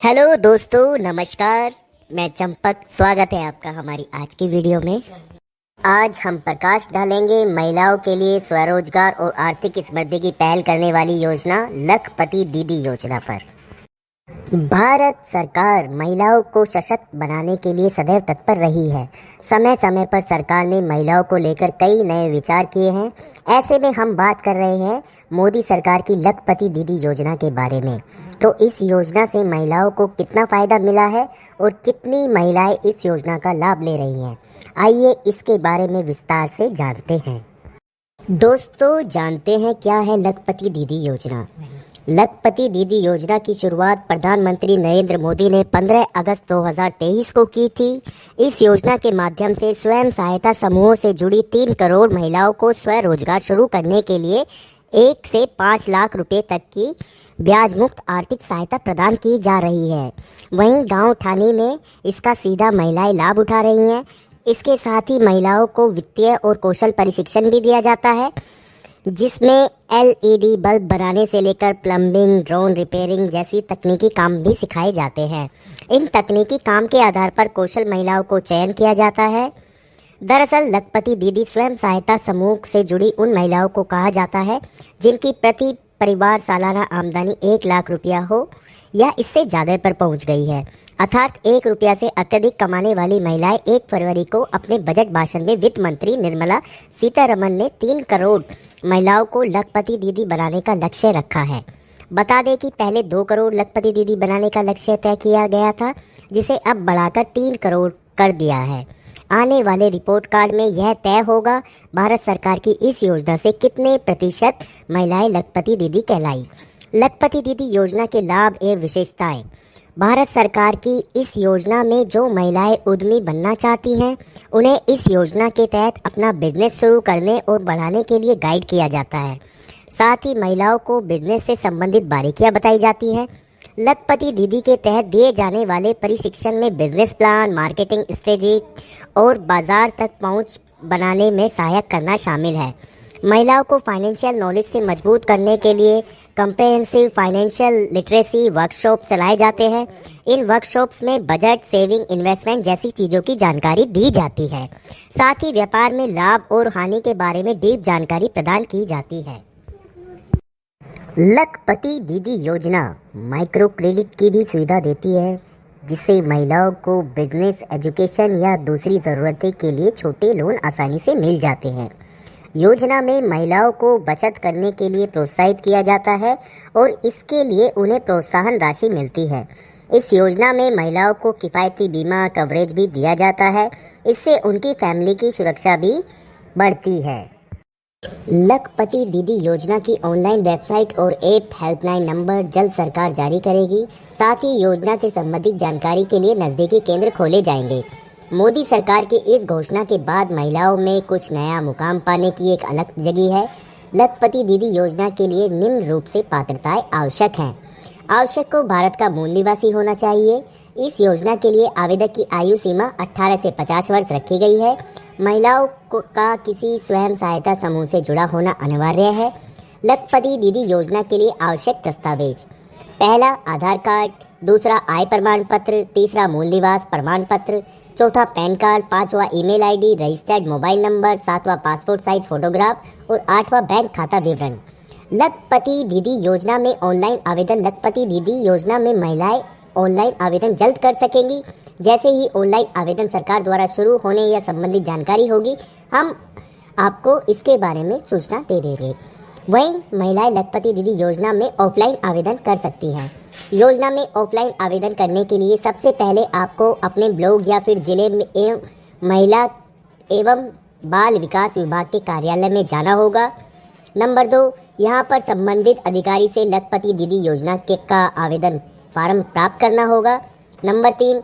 Hello दोस्तों, नमस्कार। मैं चंपक, स्वागत है आपका हमारी आज की वीडियो में। आज हम प्रकाश डालेंगे महिलाओं के लिए स्वरोजगार और आर्थिक समृद्धि की पहल करने वाली योजना लखपति दीदी योजना पर। भारत सरकार महिलाओं को सशक्त बनाने के लिए सदैव तत्पर रही है। समय समय पर सरकार ने महिलाओं को लेकर कई नए विचार किए हैं। ऐसे में हम बात कर रहे हैं मोदी सरकार की लखपति दीदी योजना के बारे में। तो इस योजना से महिलाओं को कितना फ़ायदा मिला है और कितनी महिलाएं इस योजना का लाभ ले रही हैं, आइए इसके बारे में विस्तार से जानते हैं। दोस्तों, जानते हैं क्या है लखपति दीदी योजना। लखपति दीदी योजना की शुरुआत प्रधानमंत्री नरेंद्र मोदी ने 15 अगस्त 2023 को की थी। इस योजना के माध्यम से स्वयं सहायता समूहों से जुड़ी 3 करोड़ महिलाओं को स्वरोजगार शुरू करने के लिए 1 से 5 लाख रुपए तक की ब्याज मुक्त आर्थिक सहायता प्रदान की जा रही है। वहीं गांव ठाणे में इसका सीधा महिलाएं लाभ उठा रही हैं। इसके साथ ही महिलाओं को वित्तीय और कौशल प्रशिक्षण भी दिया जाता है, जिसमें LED बल्ब बनाने से लेकर प्लम्बिंग, ड्रोन रिपेयरिंग जैसी तकनीकी काम भी सिखाए जाते हैं। इन तकनीकी काम के आधार पर कौशल महिलाओं को चयन किया जाता है। दरअसल लखपति दीदी स्वयं सहायता समूह से जुड़ी उन महिलाओं को कहा जाता है जिनकी प्रति परिवार सालाना आमदनी 1 लाख रुपया हो या इससे ज़्यादा पर पहुंच गई है। अर्थात 1 रुपया से अत्यधिक कमाने वाली महिलाएं 1 फरवरी को अपने बजट भाषण में वित्त मंत्री निर्मला सीतारमण ने 3 करोड़ महिलाओं को लखपति दीदी बनाने का लक्ष्य रखा है। बता दें कि पहले 2 करोड़ लखपति दीदी बनाने का लक्ष्य तय किया गया था, जिसे अब बढ़ाकर 3 करोड़ कर दिया है। आने वाले रिपोर्ट कार्ड में यह तय होगा भारत सरकार की इस योजना से कितने प्रतिशत महिलाएं लखपति दीदी कहलाई। लखपति दीदी योजना के लाभ एवं विशेषताएं। भारत सरकार की इस योजना में जो महिलाएं उद्यमी बनना चाहती हैं, उन्हें इस योजना के तहत अपना बिजनेस शुरू करने और बढ़ाने के लिए गाइड किया जाता है। साथ ही महिलाओं को बिजनेस से संबंधित बारीकियां बताई जाती हैं। लखपति दीदी के तहत दिए जाने वाले प्रशिक्षण में बिजनेस प्लान, मार्केटिंग स्ट्रेटेजी और बाजार तक पहुंच बनाने में सहायक करना शामिल है। महिलाओं को फाइनेंशियल नॉलेज से मजबूत करने के लिए कम्प्रहेंसिव फाइनेंशियल लिटरेसी वर्कशॉप चलाए जाते हैं। इन वर्कशॉप्स में बजट, सेविंग, इन्वेस्टमेंट जैसी चीज़ों की जानकारी दी जाती है। साथ ही व्यापार में लाभ और हानि के बारे में डीप जानकारी प्रदान की जाती है। लखपति दीदी योजना माइक्रो क्रेडिट की भी सुविधा देती है, जिससे महिलाओं को बिजनेस, एजुकेशन या दूसरी ज़रूरतें के लिए छोटे लोन आसानी से मिल जाते हैं। योजना में महिलाओं को बचत करने के लिए प्रोत्साहित किया जाता है और इसके लिए उन्हें प्रोत्साहन राशि मिलती है। इस योजना में महिलाओं को किफ़ायती बीमा कवरेज भी दिया जाता है। इससे उनकी फैमिली की सुरक्षा भी बढ़ती है। लखपति दीदी योजना की ऑनलाइन वेबसाइट और ऐप हेल्पलाइन नंबर जल्द सरकार जारी करेगी। साथ ही योजना से संबंधित जानकारी के लिए नज़दीकी केंद्र खोले जाएंगे। मोदी सरकार की इस घोषणा के बाद महिलाओं में कुछ नया मुकाम पाने की एक अलग जगी है। लखपति दीदी योजना के लिए निम्न रूप से पात्रताएं आवश्यक हैं। आवश्यक को भारत का मूल निवासी होना चाहिए। इस योजना के लिए आवेदक की आयु सीमा 18 से 50 वर्ष रखी गई है। महिलाओं का किसी स्वयं सहायता समूह से जुड़ा होना अनिवार्य है। लखपति दीदी योजना के लिए आवश्यक दस्तावेज: पहला आधार कार्ड, दूसरा आय प्रमाण पत्र, तीसरा मूल निवास प्रमाण पत्र, चौथा पैन कार्ड, पांचवा email ID, registered mobile number, सातवां पासपोर्ट साइज फोटोग्राफ और आठवां बैंक खाता विवरण। लखपति दीदी योजना में ऑनलाइन आवेदन। लखपति दीदी योजना में महिलाएं ऑनलाइन आवेदन जल्द कर सकेंगी। जैसे ही ऑनलाइन आवेदन सरकार द्वारा शुरू होने या संबंधित जानकारी होगी, हम आपको इसके बारे में सूचना दे देंगे। वहीं महिलाएं लखपति दीदी योजना में ऑफलाइन आवेदन कर सकती हैं। योजना में ऑफलाइन आवेदन करने के लिए सबसे पहले आपको अपने ब्लॉक या फिर जिले में एवं महिला एवं बाल विकास विभाग के कार्यालय में जाना होगा। नंबर 2, यहाँ पर संबंधित अधिकारी से लखपति दीदी योजना का आवेदन फार्म प्राप्त करना होगा। नंबर 3,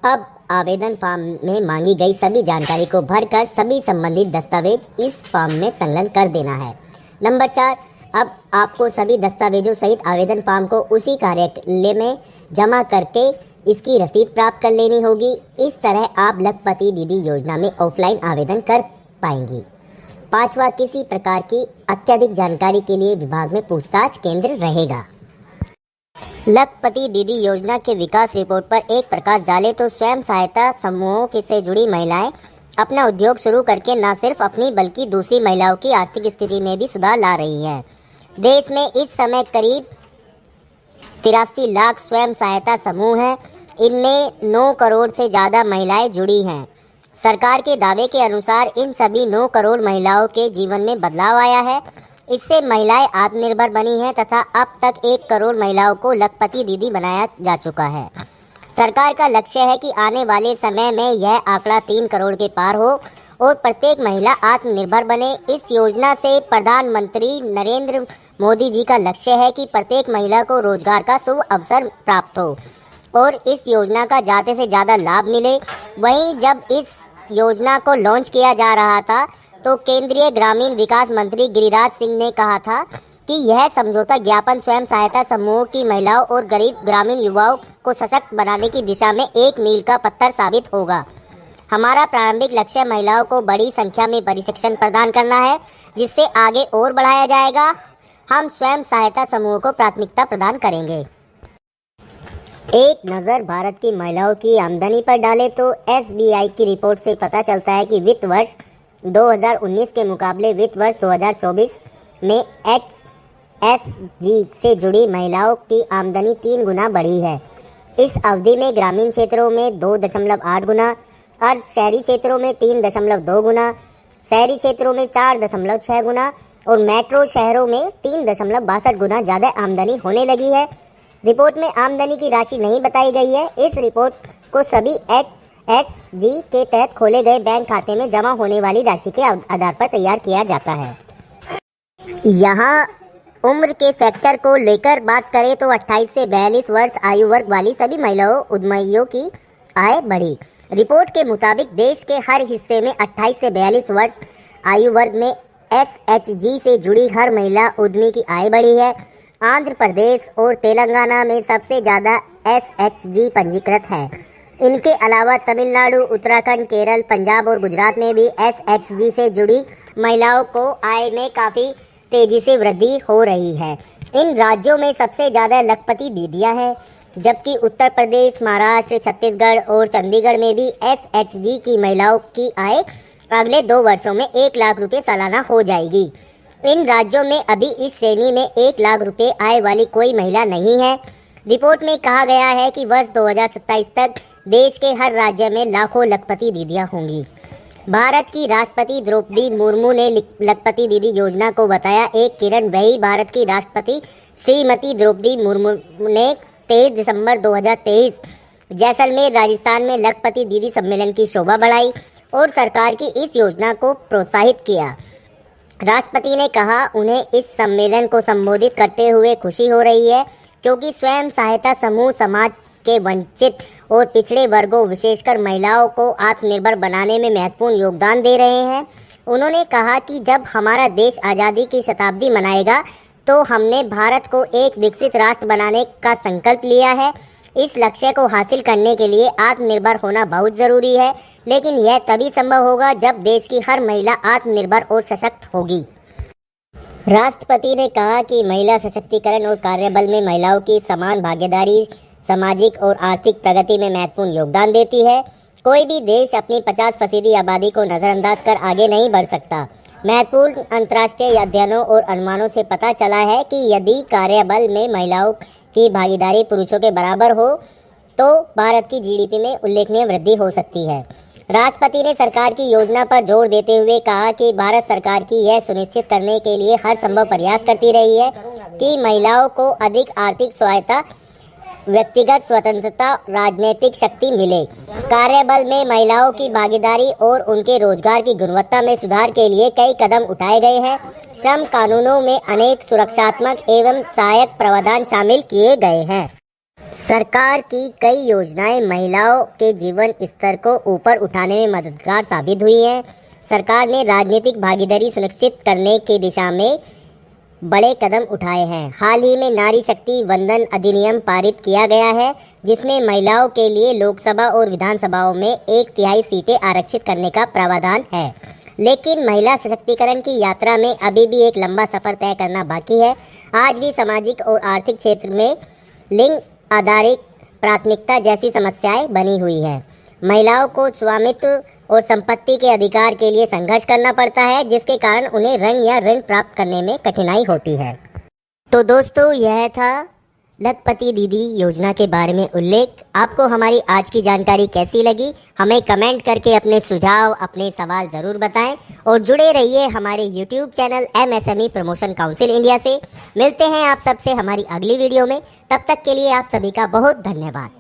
अब आवेदन फॉर्म में मांगी गई सभी जानकारी को भरकर सभी संबंधित दस्तावेज इस फॉर्म में संलग्न कर देना है। नंबर 4, अब आपको सभी दस्तावेजों सहित आवेदन फॉर्म को उसी कार्यालय में जमा करके इसकी रसीद प्राप्त कर लेनी होगी। इस तरह आप लखपति दीदी योजना में ऑफलाइन आवेदन कर पाएंगी। 5वां, किसी प्रकार की अत्यधिक जानकारी के लिए विभाग में पूछताछ केंद्र रहेगा। लखपति दीदी योजना के विकास रिपोर्ट पर एक प्रकाश डाले तो स्वयं सहायता समूहों से जुड़ी महिलाएं अपना उद्योग शुरू करके न सिर्फ अपनी बल्कि दूसरी महिलाओं की आर्थिक स्थिति में भी सुधार ला रही हैं। देश में इस समय करीब 83 लाख स्वयं सहायता समूह हैं। इनमें 9 करोड़ से ज़्यादा महिलाएं जुड़ी हैं। सरकार के दावे के अनुसार इन सभी 9 करोड़ महिलाओं के जीवन में बदलाव आया है। इससे महिलाएं आत्मनिर्भर बनी हैं तथा अब तक 1 करोड़ महिलाओं को लखपति दीदी बनाया जा चुका है। सरकार का लक्ष्य है कि आने वाले समय में यह आंकड़ा 3 करोड़ के पार हो और प्रत्येक महिला आत्मनिर्भर बने। इस योजना से प्रधानमंत्री नरेंद्र मोदी जी का लक्ष्य है कि प्रत्येक महिला को रोजगार का शुभ अवसर प्राप्त हो और इस योजना का ज़्यादा से ज़्यादा लाभ मिले। वहीं जब इस योजना को लॉन्च किया जा रहा था तो केंद्रीय ग्रामीण विकास मंत्री गिरिराज सिंह ने कहा था कि यह समझौता ज्ञापन स्वयं सहायता समूहों की महिलाओं और गरीब ग्रामीण युवाओं को सशक्त बनाने की दिशा में एक मील का पत्थर साबित होगा। हमारा प्रारंभिक लक्ष्य महिलाओं को बड़ी संख्या में प्रशिक्षण प्रदान करना है, जिससे आगे और बढ़ाया जाएगा। हम स्वयं सहायता समूहों को प्राथमिकता प्रदान करेंगे। एक नज़र भारत की महिलाओं की आमदनी पर डालें तो SBI की रिपोर्ट से पता चलता है कि वित्त वर्ष 2019 के मुकाबले वित्त वर्ष 2024 में HSG से जुड़ी महिलाओं की आमदनी 3 गुना बढ़ी है। इस अवधि में ग्रामीण क्षेत्रों में 2.8 गुना, अर्ध शहरी क्षेत्रों में 3.2 गुना, शहरी क्षेत्रों में 4.6 गुना और मेट्रो शहरों में 3.62 गुना ज़्यादा आमदनी होने लगी है। रिपोर्ट में आमदनी की राशि नहीं बताई गई है। इस रिपोर्ट को सभी HSG के तहत खोले गए बैंक खाते में जमा होने वाली राशि के आधार पर तैयार किया जाता है। यहाँ उम्र के फैक्टर को लेकर बात करें तो 28 से 42 वर्ष आयु वर्ग वाली सभी महिलाओं उद्यमियों की आय बढ़ी। रिपोर्ट के मुताबिक देश के हर हिस्से में 28 से 42 वर्ष आयु वर्ग में SHG से जुड़ी हर महिला उद्यमी की आय बढ़ी है। आंध्र प्रदेश और तेलंगाना में सबसे ज़्यादा SHG पंजीकृत है। इनके अलावा तमिलनाडु, उत्तराखंड, केरल, पंजाब और गुजरात में भी SHG से जुड़ी महिलाओं को आय में काफ़ी तेज़ी से वृद्धि हो रही है। इन राज्यों में सबसे ज़्यादा लखपति दीदियाँ हैं, जबकि उत्तर प्रदेश, महाराष्ट्र, छत्तीसगढ़ और चंडीगढ़ में भी SHG की महिलाओं की आय अगले 2 वर्षों में 1 लाख रुपये सालाना हो जाएगी। इन राज्यों में अभी इस श्रेणी में 1 लाख रुपये आय वाली कोई महिला नहीं है। रिपोर्ट में कहा गया है कि वर्ष 2027 तक देश के हर राज्य में लाखों लखपति दीदियाँ होंगी। भारत की राष्ट्रपति द्रौपदी मुर्मू ने लखपति दीदी योजना को बताया एक किरण। वही भारत की राष्ट्रपति श्रीमती द्रौपदी मुर्मू ने 23 दिसंबर 2023 जैसलमेर, राजस्थान में लखपति दीदी सम्मेलन की शोभा बढ़ाई और सरकार की इस योजना को प्रोत्साहित किया। राष्ट्रपति ने कहा, उन्हें इस सम्मेलन को संबोधित करते हुए खुशी हो रही है क्योंकि स्वयं सहायता समूह समाज के वंचित और पिछड़े वर्गों, विशेषकर महिलाओं को आत्मनिर्भर बनाने में महत्वपूर्ण योगदान दे रहे हैं। उन्होंने कहा कि जब हमारा देश आज़ादी की शताब्दी मनाएगा तो हमने भारत को एक विकसित राष्ट्र बनाने का संकल्प लिया है। इस लक्ष्य को हासिल करने के लिए आत्मनिर्भर होना बहुत ज़रूरी है, लेकिन यह तभी संभव होगा जब देश की हर महिला आत्मनिर्भर और सशक्त होगी। राष्ट्रपति ने कहा कि महिला सशक्तिकरण और कार्यबल में महिलाओं की समान भागीदारी सामाजिक और आर्थिक प्रगति में महत्वपूर्ण योगदान देती है। कोई भी देश अपनी 50% आबादी को नज़रअंदाज कर आगे नहीं बढ़ सकता। महत्वपूर्ण अंतर्राष्ट्रीय अध्ययनों और अनुमानों से पता चला है कि यदि कार्यबल में महिलाओं की भागीदारी पुरुषों के बराबर हो तो भारत की GDP में उल्लेखनीय वृद्धि हो सकती है। राष्ट्रपति ने सरकार की योजना पर जोर देते हुए कहा कि भारत सरकार की यह सुनिश्चित करने के लिए हर संभव प्रयास करती रही है कि महिलाओं को अधिक आर्थिक स्वायत्तता, व्यक्तिगत स्वतंत्रता, राजनीतिक शक्ति मिले। कार्यबल में महिलाओं की भागीदारी और उनके रोजगार की गुणवत्ता में सुधार के लिए कई कदम उठाए गए हैं। श्रम कानूनों में अनेक सुरक्षात्मक एवं सहायक प्रावधान शामिल किए गए हैं। सरकार की कई योजनाएं महिलाओं के जीवन स्तर को ऊपर उठाने में मददगार साबित हुई हैं। सरकार ने राजनीतिक भागीदारी सुनिश्चित करने की दिशा में बड़े कदम उठाए हैं। हाल ही में नारी शक्ति वंदन अधिनियम पारित किया गया है, जिसमें महिलाओं के लिए लोकसभा और विधानसभाओं में 1/3 सीटें आरक्षित करने का प्रावधान है। लेकिन महिला सशक्तिकरण की यात्रा में अभी भी एक लंबा सफर तय करना बाकी है। आज भी सामाजिक और आर्थिक क्षेत्र में लिंग आधारित प्राथमिकता जैसी समस्याएं बनी हुई है। महिलाओं को स्वामित्व और संपत्ति के अधिकार के लिए संघर्ष करना पड़ता है, जिसके कारण उन्हें रंग या ऋण प्राप्त करने में कठिनाई होती है। तो दोस्तों, यह था लखपति दीदी योजना के बारे में उल्लेख। आपको हमारी आज की जानकारी कैसी लगी, हमें कमेंट करके अपने सुझाव, अपने सवाल ज़रूर बताएं और जुड़े रहिए हमारे YouTube channel MSME promotion council India से। मिलते हैं आप सबसे हमारी अगली वीडियो में। तब तक के लिए आप सभी का बहुत धन्यवाद।